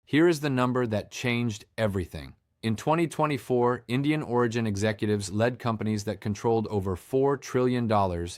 Here is the number that changed everything. In 2024, Indian origin executives led companies that controlled over $4 trillion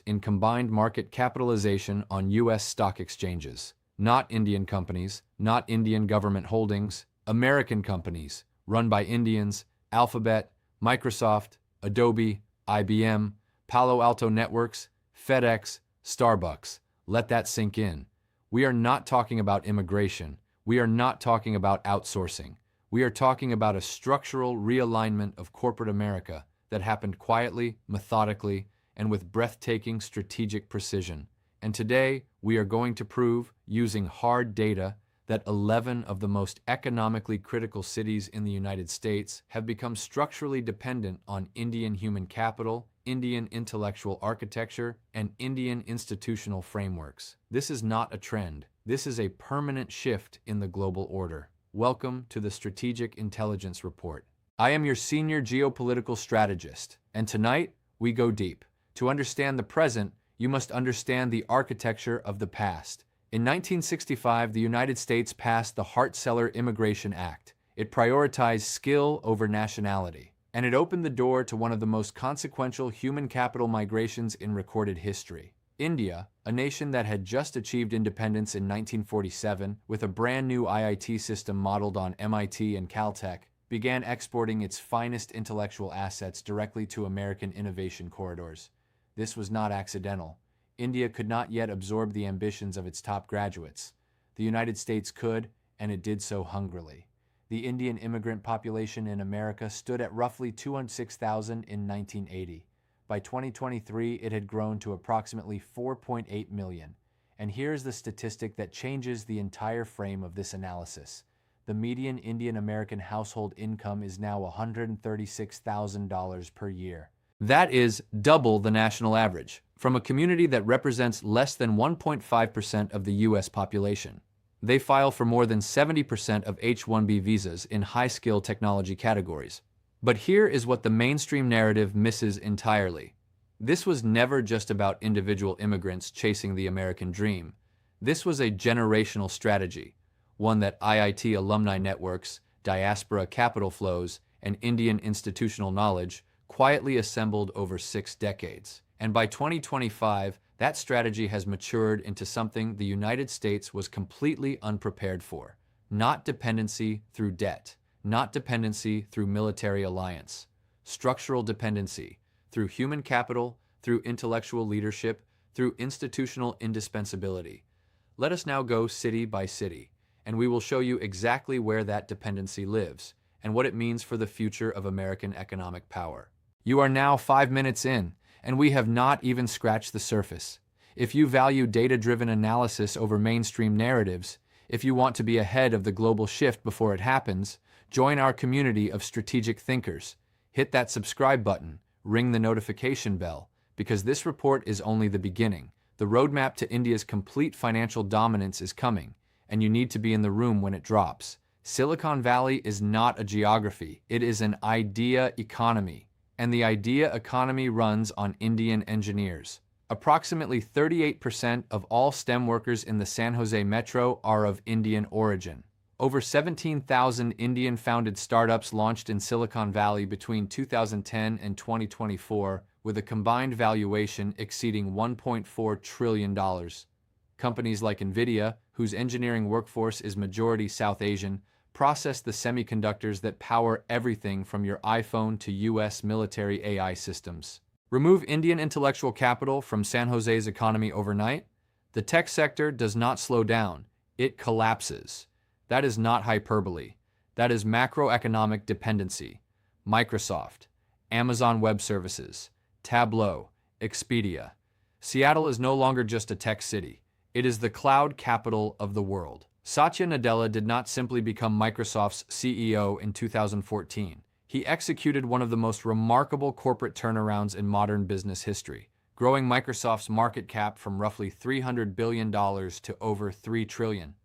in combined market capitalization on U.S. stock exchanges. Not Indian companies, not Indian government holdings, American companies, run by Indians: Alphabet, Microsoft, Adobe, IBM, Palo Alto Networks, FedEx, Starbucks. Let that sink in. We are not talking about immigration. We are not talking about outsourcing. We are talking about a structural realignment of corporate America that happened quietly, methodically, and with breathtaking strategic precision. And today, we are going to prove, using hard data, that 11 of the most economically critical cities in the United States have become structurally dependent on Indian human capital, Indian intellectual architecture, and Indian institutional frameworks. This is not a trend. This is a permanent shift in the global order. Welcome to the Strategic Intelligence Report. I am your senior geopolitical strategist, and tonight we go deep. To understand the present, you must understand the architecture of the past. In 1965, the United States passed the Hart-Celler Immigration Act. It prioritized skill over nationality, and it opened the door to one of the most consequential human capital migrations in recorded history. India, a nation that had just achieved independence in 1947 with a brand new IIT system modeled on MIT and Caltech, began exporting its finest intellectual assets directly to American innovation corridors. This was not accidental. India could not yet absorb the ambitions of its top graduates. The United States could, and it did so hungrily. The Indian immigrant population in America stood at roughly 206,000 in 1980. By 2023, it had grown to approximately 4.8 million. And here's the statistic that changes the entire frame of this analysis. The median Indian American household income is now $136,000 per year. That is double the national average, from a community that represents less than 1.5% of the U.S. population. They file for more than 70% of H-1B visas in high-skill technology categories. But here is what the mainstream narrative misses entirely. This was never just about individual immigrants chasing the American dream. This was a generational strategy, one that IIT alumni networks, diaspora capital flows, and Indian institutional knowledge quietly assembled over 6 decades. And by 2025, that strategy has matured into something the United States was completely unprepared for. Not dependency through debt, not dependency through military alliance, structural dependency through human capital, through intellectual leadership, through institutional indispensability. Let us now go city by city, and we will show you exactly where that dependency lives and what it means for the future of American economic power. You are now 5 minutes in, and we have not even scratched the surface. If you value data-driven analysis over mainstream narratives, if you want to be ahead of the global shift before it happens, join our community of strategic thinkers. Hit that subscribe button, ring the notification bell, because this report is only the beginning. The roadmap to India's complete financial dominance is coming, and you need to be in the room when it drops. Silicon Valley is not a geography, it is an idea economy. And the idea economy runs on Indian engineers. Approximately 38% of all STEM workers in the San Jose metro are of Indian origin. Over 17,000 Indian-founded startups launched in Silicon Valley between 2010 and 2024, with a combined valuation exceeding $1.4 trillion. Companies like NVIDIA, whose engineering workforce is majority South Asian, process the semiconductors that power everything from your iPhone to U.S. military AI systems. Remove Indian intellectual capital from San Jose's economy overnight, the tech sector does not slow down, it collapses. That is not hyperbole. That is macroeconomic dependency. Microsoft, Amazon Web Services, Tableau, Expedia. Seattle is no longer just a tech city. It is the cloud capital of the world. Satya Nadella did not simply become Microsoft's CEO in 2014. He executed one of the most remarkable corporate turnarounds in modern business history, growing Microsoft's market cap from roughly $300 billion to over $3 trillion.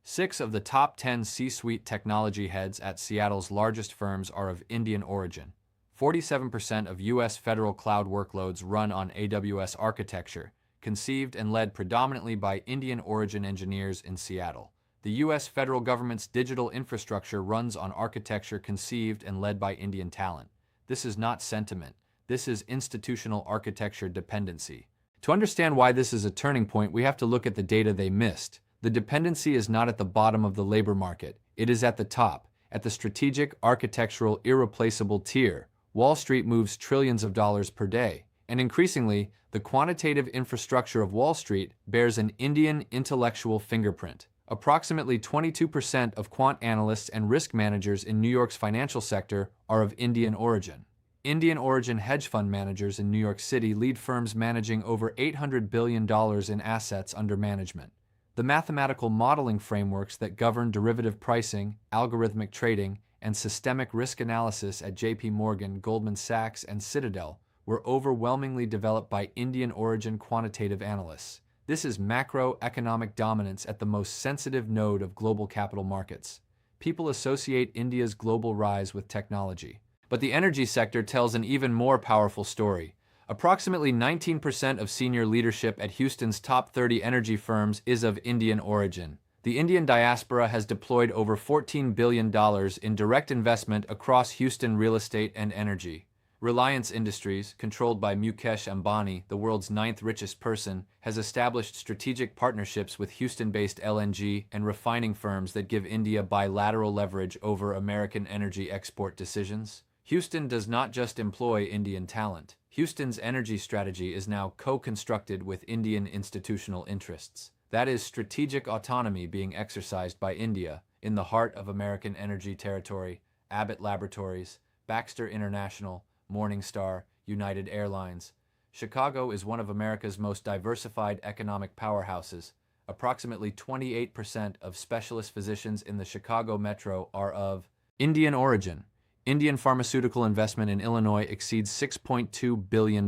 6 of the top 10 C-suite technology heads at Seattle's largest firms are of Indian origin. 47% of U.S. federal cloud workloads run on AWS architecture, conceived and led predominantly by Indian origin engineers in Seattle. The U.S. federal government's digital infrastructure runs on architecture conceived and led by Indian talent. This is not sentiment. This is institutional architecture dependency. To understand why this is a turning point, we have to look at the data they missed. The dependency is not at the bottom of the labor market. It is at the top, at the strategic, architectural, irreplaceable tier. Wall Street moves trillions of dollars per day. And increasingly, the quantitative infrastructure of Wall Street bears an Indian intellectual fingerprint. Approximately 22% of quant analysts and risk managers in New York's financial sector are of Indian origin. Indian origin hedge fund managers in New York City lead firms managing over $800 billion in assets under management. The mathematical modeling frameworks that govern derivative pricing, algorithmic trading, and systemic risk analysis at J.P. Morgan, Goldman Sachs, and Citadel were overwhelmingly developed by Indian origin quantitative analysts. This is macroeconomic dominance at the most sensitive node of global capital markets. People associate India's global rise with technology. But the energy sector tells an even more powerful story. Approximately 19% of senior leadership at Houston's top 30 energy firms is of Indian origin. The Indian diaspora has deployed over $14 billion in direct investment across Houston real estate and energy. Reliance Industries, controlled by Mukesh Ambani, the world's ninth richest person, has established strategic partnerships with Houston-based LNG and refining firms that give India bilateral leverage over American energy export decisions. Houston does not just employ Indian talent. Houston's energy strategy is now co-constructed with Indian institutional interests. That is strategic autonomy being exercised by India in the heart of American energy territory. Abbott Laboratories, Baxter International, Morningstar, United Airlines. Chicago is one of America's most diversified economic powerhouses. Approximately 28% of specialist physicians in the Chicago metro are of Indian origin. Indian pharmaceutical investment in Illinois exceeds $6.2 billion.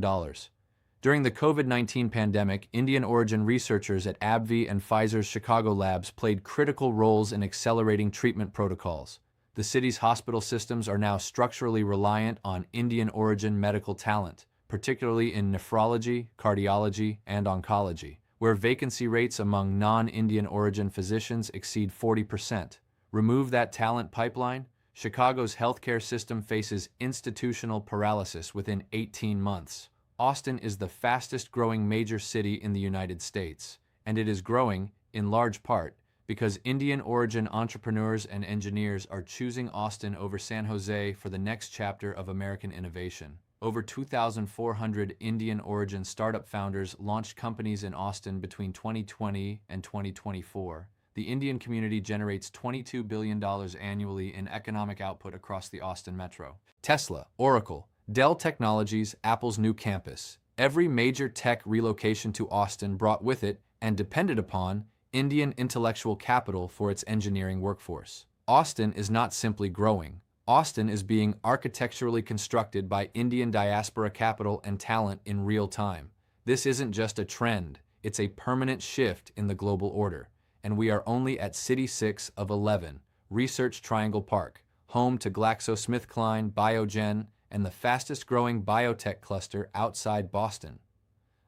During the COVID-19 pandemic, Indian origin researchers at AbbVie and Pfizer's Chicago labs played critical roles in accelerating treatment protocols. The city's hospital systems are now structurally reliant on Indian origin medical talent, particularly in nephrology, cardiology, and oncology, where vacancy rates among non-Indian origin physicians exceed 40%. Remove that talent pipeline, Chicago's healthcare system faces institutional paralysis within 18 months. Austin is the fastest-growing major city in the United States, and it is growing, in large part, because Indian origin entrepreneurs and engineers are choosing Austin over San Jose for the next chapter of American innovation. Over 2,400 Indian origin startup founders launched companies in Austin between 2020 and 2024. The Indian community generates $22 billion annually in economic output across the Austin metro. Tesla, Oracle, Dell Technologies, Apple's new campus. Every major tech relocation to Austin brought with it, and depended upon, Indian intellectual capital for its engineering workforce. Austin is not simply growing. Austin is being architecturally constructed by Indian diaspora capital and talent in real time. This isn't just a trend, it's a permanent shift in the global order. And we are only at City 6 of 11, Research Triangle Park, home to GlaxoSmithKline, Biogen, and the fastest-growing biotech cluster outside Boston.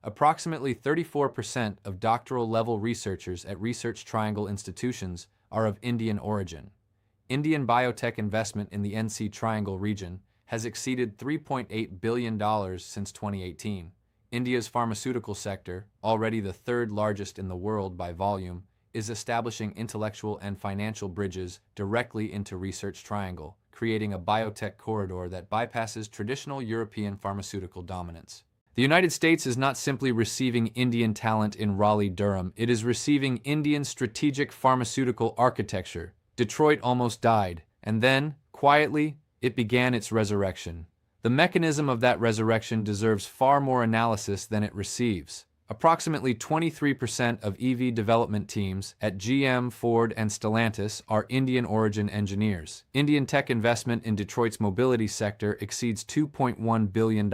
Approximately 34% of doctoral-level researchers at Research Triangle institutions are of Indian origin. Indian biotech investment in the NC Triangle region has exceeded $3.8 billion since 2018. India's pharmaceutical sector, already the third largest in the world by volume, is establishing intellectual and financial bridges directly into Research Triangle, creating a biotech corridor that bypasses traditional European pharmaceutical dominance. The United States is not simply receiving Indian talent in Raleigh-Durham, it is receiving Indian strategic pharmaceutical architecture. Detroit almost died, and then, quietly, it began its resurrection. The mechanism of that resurrection deserves far more analysis than it receives. Approximately 23% of EV development teams at GM, Ford, and Stellantis are Indian origin engineers. Indian tech investment in Detroit's mobility sector exceeds $2.1 billion.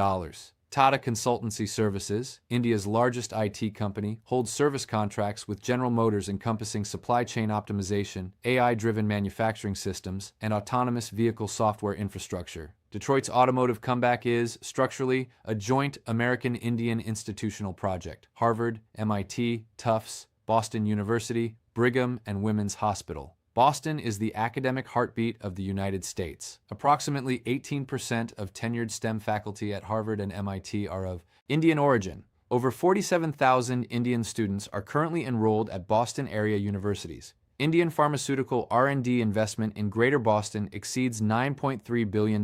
Tata Consultancy Services, India's largest IT company, holds service contracts with General Motors encompassing supply chain optimization, AI-driven manufacturing systems, and autonomous vehicle software infrastructure. Detroit's automotive comeback is, structurally, a joint American-Indian institutional project. Harvard, MIT, Tufts, Boston University, Brigham and Women's Hospital. Boston is the academic heartbeat of the United States. Approximately 18% of tenured STEM faculty at Harvard and MIT are of Indian origin. Over 47,000 Indian students are currently enrolled at Boston area universities. Indian pharmaceutical R&D investment in Greater Boston exceeds $9.3 billion.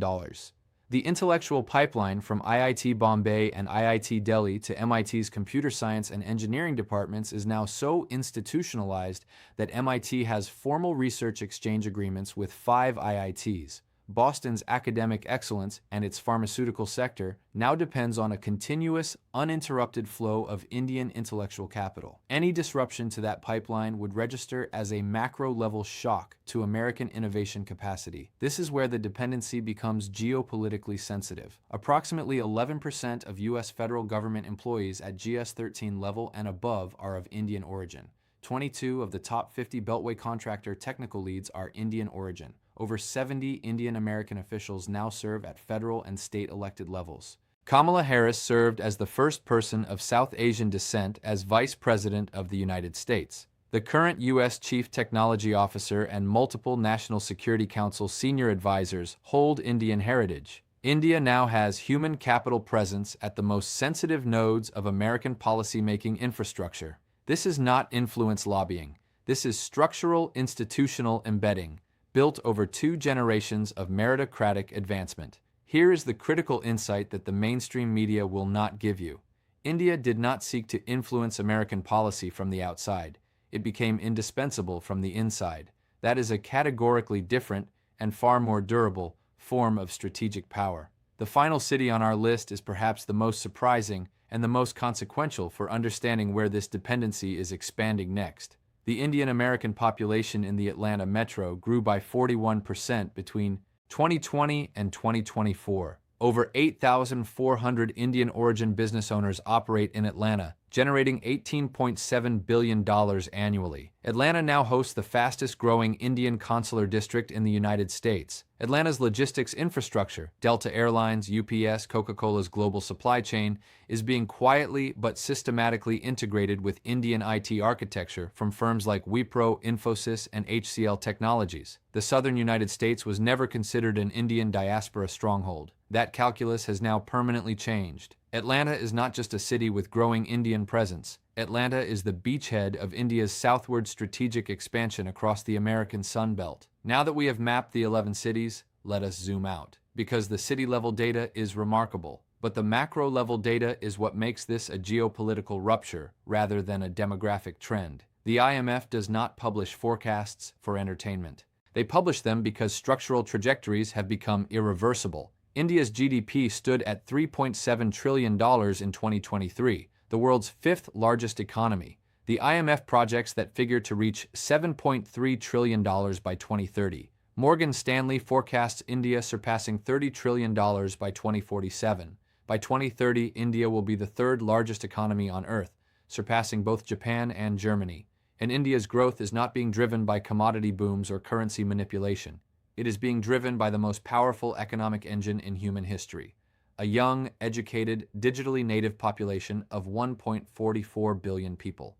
The intellectual pipeline from IIT Bombay and IIT Delhi to MIT's computer science and engineering departments is now so institutionalized that MIT has formal research exchange agreements with 5 IITs. Boston's academic excellence and its pharmaceutical sector now depends on a continuous, uninterrupted flow of Indian intellectual capital. Any disruption to that pipeline would register as a macro-level shock to American innovation capacity. This is where the dependency becomes geopolitically sensitive. Approximately 11% of U.S. federal government employees at GS-13 level and above are of Indian origin. 22 of the top 50 Beltway contractor technical leads are Indian origin. Over 70 Indian American officials now serve at federal and state elected levels. Kamala Harris served as the first person of South Asian descent as Vice President of the United States. The current U.S. Chief Technology Officer and multiple National Security Council senior advisors hold Indian heritage. India now has human capital presence at the most sensitive nodes of American policymaking infrastructure. This is not influence lobbying. This is structural institutional embedding, built over 2 generations of meritocratic advancement. Here is the critical insight that the mainstream media will not give you. India did not seek to influence American policy from the outside. It became indispensable from the inside. That is a categorically different and far more durable form of strategic power. The final city on our list is perhaps the most surprising and the most consequential for understanding where this dependency is expanding next. The Indian American population in the Atlanta metro grew by 41% between 2020 and 2024. Over 8,400 Indian origin business owners operate in Atlanta, generating $18.7 billion annually. Atlanta now hosts the fastest growing Indian consular district in the United States. Atlanta's logistics infrastructure, Delta Airlines, UPS, Coca-Cola's global supply chain, is being quietly but systematically integrated with Indian IT architecture from firms like Wipro, Infosys, and HCL Technologies. The southern United States was never considered an Indian diaspora stronghold. That calculus has now permanently changed. Atlanta is not just a city with growing Indian presence. Atlanta is the beachhead of India's southward strategic expansion across the American Sun Belt. Now that we have mapped the 11 cities, let us zoom out. Because the city-level data is remarkable, but the macro-level data is what makes this a geopolitical rupture rather than a demographic trend. The IMF does not publish forecasts for entertainment. They publish them because structural trajectories have become irreversible. India's GDP stood at $3.7 trillion in 2023, the world's 5th largest economy. The IMF projects that figure to reach $7.3 trillion by 2030. Morgan Stanley forecasts India surpassing $30 trillion by 2047. By 2030, India will be the 3rd largest economy on Earth, surpassing both Japan and Germany. And India's growth is not being driven by commodity booms or currency manipulation. It is being driven by the most powerful economic engine in human history, a young, educated, digitally native population of 1.44 billion people.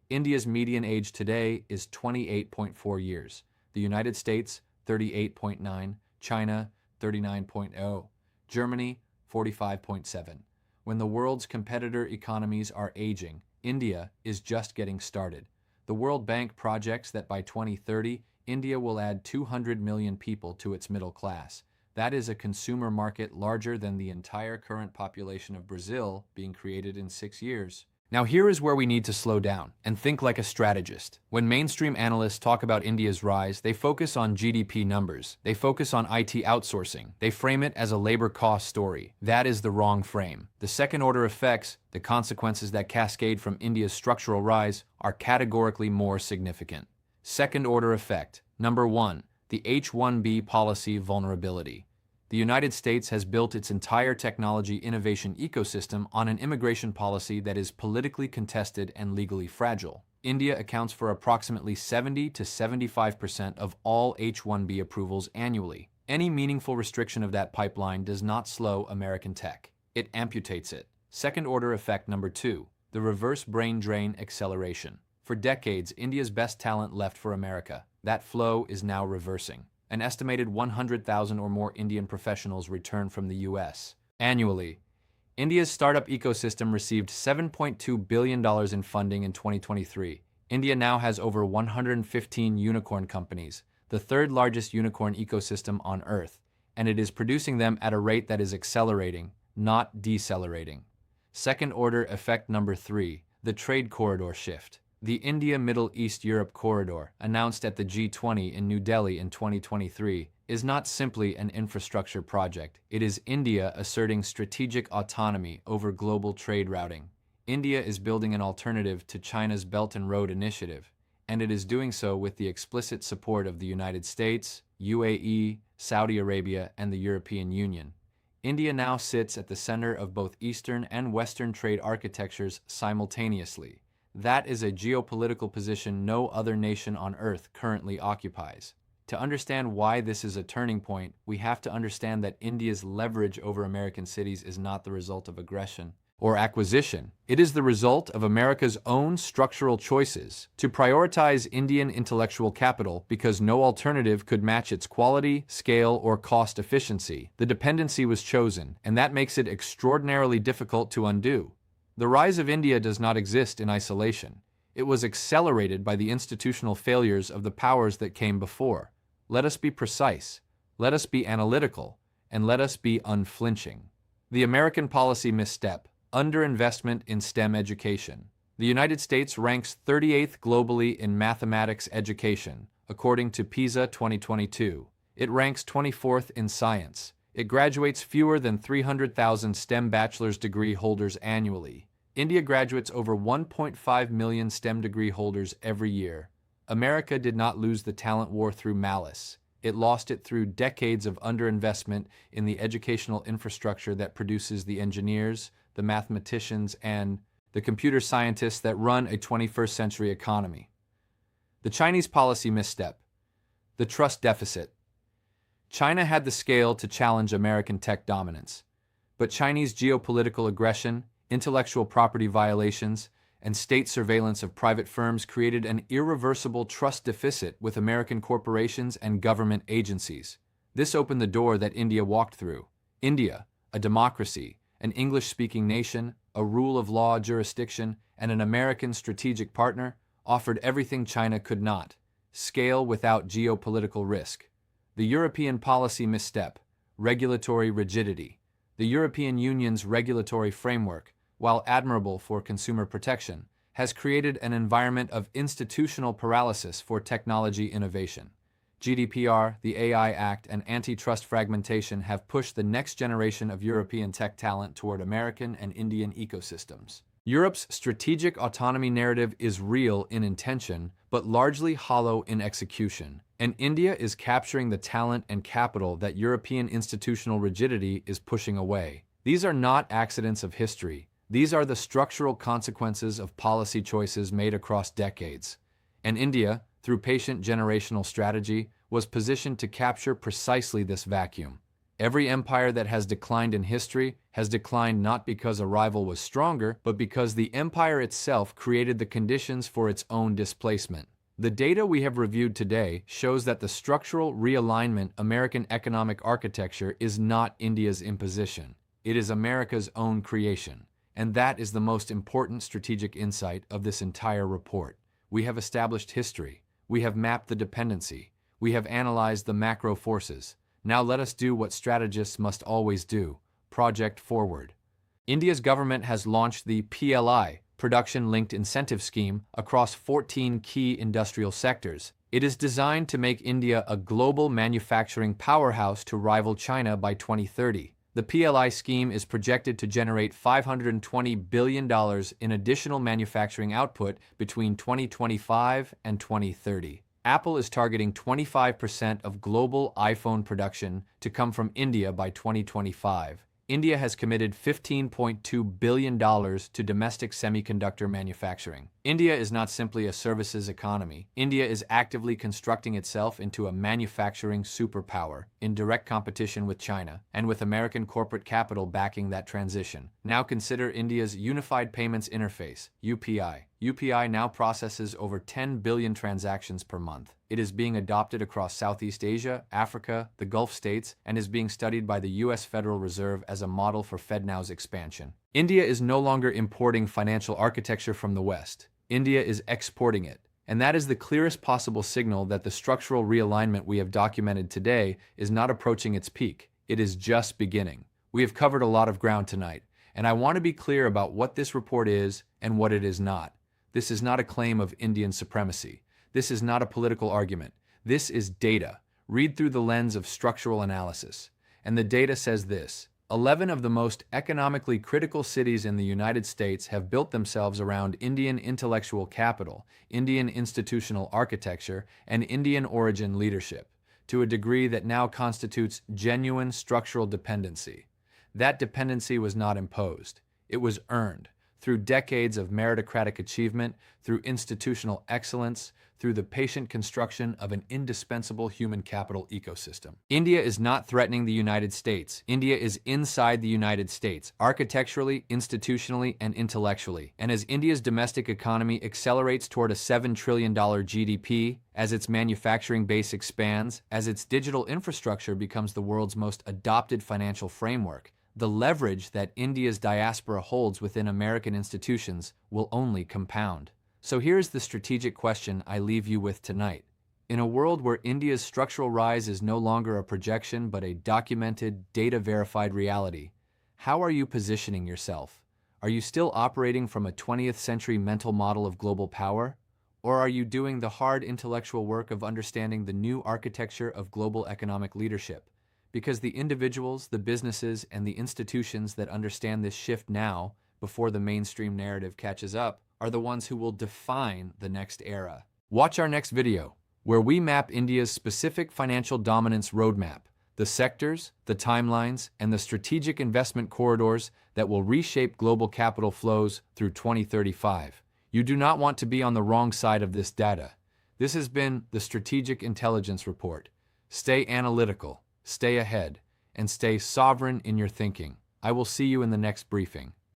India's median age today is 28.4 years, the United States 38.9, China 39.0, Germany 45.7. When the world's competitor economies are aging, India is just getting started. The World Bank projects that by 2030, India will add 200 million people to its middle class. That is a consumer market larger than the entire current population of Brazil being created in 6 years. Now here is where we need to slow down and think like a strategist. When mainstream analysts talk about India's rise, they focus on GDP numbers. They focus on IT outsourcing. They frame it as a labor cost story. That is the wrong frame. The second-order effects, the consequences that cascade from India's structural rise, are categorically more significant. Second-order effect. Number 1. The H-1B policy vulnerability. The United States has built its entire technology innovation ecosystem on an immigration policy that is politically contested and legally fragile. India accounts for approximately 70 to 75% of all H-1B approvals annually. Any meaningful restriction of that pipeline does not slow American tech. It amputates it. Second-order effect number 2. The reverse brain drain acceleration. For decades, India's best talent left for America. That flow is now reversing. An estimated 100,000 or more Indian professionals return from the US. Annually, India's startup ecosystem received $7.2 billion in funding in 2023. India now has over 115 unicorn companies, the third largest unicorn ecosystem on Earth, and it is producing them at a rate that is accelerating, not decelerating. Second order effect number 3, the trade corridor shift. The India-Middle East-Europe corridor, announced at the G20 in New Delhi in 2023, is not simply an infrastructure project. It is India asserting strategic autonomy over global trade routing. India is building an alternative to China's Belt and Road Initiative, and it is doing so with the explicit support of the United States, UAE, Saudi Arabia, and the European Union. India now sits at the center of both Eastern and Western trade architectures simultaneously. That is a geopolitical position no other nation on Earth currently occupies. To understand why this is a turning point, we have to understand that India's leverage over American cities is not the result of aggression or acquisition. It is the result of America's own structural choices to prioritize Indian intellectual capital because no alternative could match its quality, scale, or cost efficiency. The dependency was chosen, and that makes it extraordinarily difficult to undo. The rise of India does not exist in isolation. It was accelerated by the institutional failures of the powers that came before. Let us be precise, let us be analytical, and let us be unflinching. The American policy misstep: underinvestment in STEM education. The United States ranks 38th globally in mathematics education, according to PISA 2022. It ranks 24th in science. It graduates fewer than 300,000 STEM bachelor's degree holders annually. India graduates over 1.5 million STEM degree holders every year. America did not lose the talent war through malice. It lost it through decades of underinvestment in the educational infrastructure that produces the engineers, the mathematicians, and the computer scientists that run a 21st century economy. The Chinese policy misstep: the trust deficit. China had the scale to challenge American tech dominance, but Chinese geopolitical aggression, intellectual property violations, and state surveillance of private firms created an irreversible trust deficit with American corporations and government agencies. This opened the door that India walked through. India, a democracy, an English-speaking nation, a rule-of-law jurisdiction, and an American strategic partner, offered everything China could not: scale without geopolitical risk. The European policy misstep: regulatory rigidity. The European Union's regulatory framework, while admirable for consumer protection, has created an environment of institutional paralysis for technology innovation. GDPR, the AI Act, and antitrust fragmentation have pushed the next generation of European tech talent toward American and Indian ecosystems. Europe's strategic autonomy narrative is real in intention, but largely hollow in execution. And India is capturing the talent and capital that European institutional rigidity is pushing away. These are not accidents of history. These are the structural consequences of policy choices made across decades. And India, through patient generational strategy, was positioned to capture precisely this vacuum. Every empire that has declined in history has declined not because a rival was stronger, but because the empire itself created the conditions for its own displacement. The data we have reviewed today shows that the structural realignment American economic architecture is not India's imposition. It is America's own creation. And that is the most important strategic insight of this entire report. We have established history. We have mapped the dependency. We have analyzed the macro forces. Now let us do what strategists must always do: project forward. India's government has launched the PLI, Production Linked Incentive Scheme, across 14 key industrial sectors. It is designed to make India a global manufacturing powerhouse to rival China by 2030. The PLI scheme is projected to generate $520 billion in additional manufacturing output between 2025 and 2030. Apple is targeting 25% of global iPhone production to come from India by 2025. India has committed $15.2 billion to domestic semiconductor manufacturing. India is not simply a services economy. India is actively constructing itself into a manufacturing superpower in direct competition with China and with American corporate capital backing that transition. Now consider India's Unified Payments Interface, UPI. UPI now processes over 10 billion transactions per month. It is being adopted across Southeast Asia, Africa, the Gulf states, and is being studied by the US Federal Reserve as a model for FedNow's expansion. India is no longer importing financial architecture from the West. India is exporting it. And that is the clearest possible signal that the structural realignment we have documented today is not approaching its peak. It is just beginning. We have covered a lot of ground tonight, and I want to be clear about what this report is and what it is not. This is not a claim of Indian supremacy. This is not a political argument. This is data. Read through the lens of structural analysis. And the data says this: 11 of the most economically critical cities in the United States have built themselves around Indian intellectual capital, Indian institutional architecture, and Indian origin leadership, to a degree that now constitutes genuine structural dependency. That dependency was not imposed. It was earned through decades of meritocratic achievement, through institutional excellence, through the patient construction of an indispensable human capital ecosystem. India is not threatening the United States. India is inside the United States, architecturally, institutionally, and intellectually. And as India's domestic economy accelerates toward a $7 trillion GDP, as its manufacturing base expands, as its digital infrastructure becomes the world's most adopted financial framework, the leverage that India's diaspora holds within American institutions will only compound. So here's the strategic question I leave you with tonight. In a world where India's structural rise is no longer a projection but a documented, data-verified reality, how are you positioning yourself? Are you still operating from a 20th century mental model of global power? Or are you doing the hard intellectual work of understanding the new architecture of global economic leadership? Because the individuals, the businesses, and the institutions that understand this shift now, before the mainstream narrative catches up, are the ones who will define the next era. Watch our next video, where we map India's specific financial dominance roadmap, the sectors, the timelines, and the strategic investment corridors that will reshape global capital flows through 2035. You do not want to be on the wrong side of this data. This has been the Strategic Intelligence Report. Stay analytical, stay ahead, and stay sovereign in your thinking. I will see you in the next briefing.